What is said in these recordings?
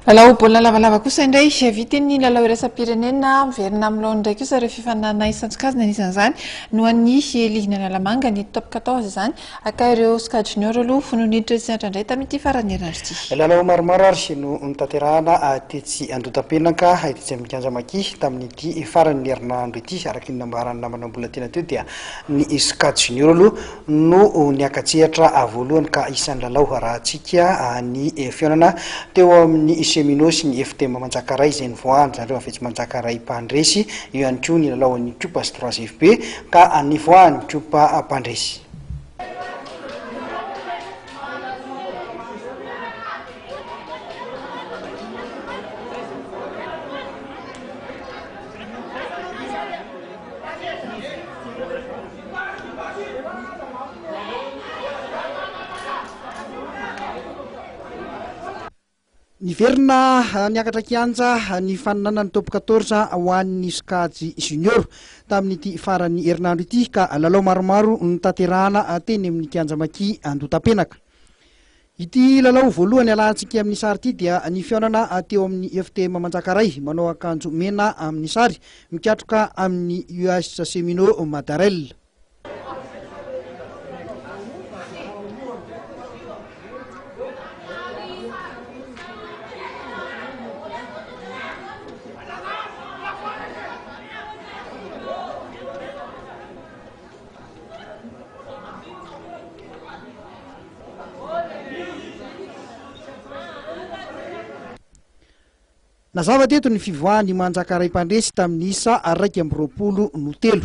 Lalao baolina lavalava kosa indray viteny lalao iraisam-pirenena miverina amin'ilony indray kosa rehefa hifanana isan-tsokajina anisan'izany no an'ny Ligna Lalamanga ny top 14 izany aka ireo Ska Junior aloha fononiditra sy andra indray tamin'ity farany herinandro. Lalao maromaro ary no nitanterahana tetsy Andotapenaka tetsy amin'ny Kianjamaki tamin'ity farany herinandro ity araka ny nambarany namana mbola tena teo dia ny Ska Junior aloha no niakatsehatra voalohany ka isan'ny lalao raha antsika ny fihaonana teo amin'ny Semino sy ny FTM Manjakaray izay nivoahany zareo avetsy Manjakaray Pandresy eo ihany koa ny lalao ny Cupa 3FP ka nivoahany Cupa Pandresy. Niverina niakatra kianja ny fananana ny top 14 ho an'ny Ska Junior tamin'ity farany herinandro ity ka lalao maromaro nitanterahana teny amin'ny Kianjamaki Andotapenaka. Ity lalao voalohany alantsika amin'ny sary ity dia ny fihaonana teo amin'ny FTM Manjakaray manao akanjo mena amin'ny sary mikatroka amin'ny US Semino Madarel. Nazava teto ny fivoahany Manjakaray Pandresy tamin'ny isa 2-3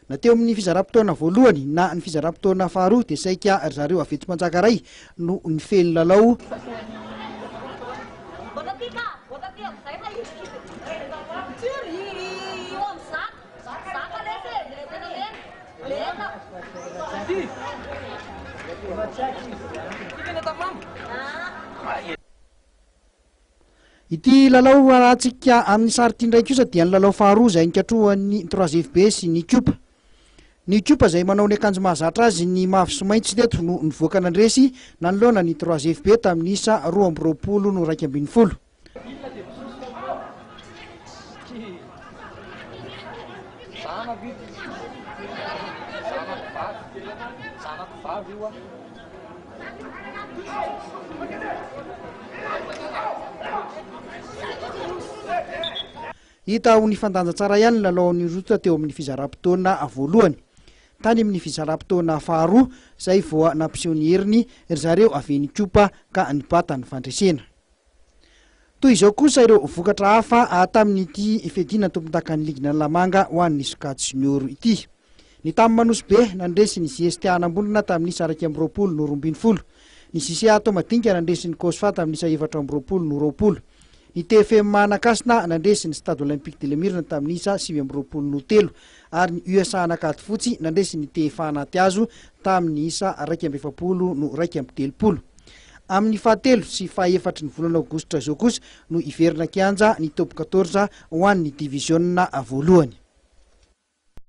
na teo amin'ny fizaram-potoana voalohany na ny fizaram-potoana faharoa dia saika zareo avetsy Manjakaray no nifely lalao. Ity lalao arantsika amin'ny sary ity indray kosa dia ny lalao faharoa izay nikatrohan'ny 3FB sy ny Cupa. Ny Cupa izay manao ny akanjo mahazatra azy ny mavo sy maitso teto no nivoaka nandresy nanoloana ny 3FB tamin'ny isa 2-20 no 2-20. Hita ho nifandanja tsara ihany lalao ny rota teo amin'ny fizaram-potoana voalohany. Tany amin'ny fizaram-potoana faharoa izay vao nampiseho ny heriny zareo avy ny Cupa ka nibata ny fandresena. Toy izao kosa ireo vokatra hafa tamin'ity fedina tompontakan'ny Ligna Lalamanga ho an'ny Ska Junior ity. Ny tamin'ny Manosbe nandresy ny JST Anambonina tamin'ny isa 2-20 no 20. Ny CCA Tomadinka nandresy ny Kosfa tamin'ny isa 4-20 no 20. Ny TFM Manakasina nandresy ny Stade Olympique de Lemirna tamin'ny isa 7-20 no 3 ary ny USA Anakady Fotsy nandresy ny TFA Natiazo tamin'ny isa 2-20 no 2-30. Amin'ny fahatelo sy fahaefatra ny volana Aogositra izao kosa no iverina kianja ny top 14 ho an'ny division voalohany.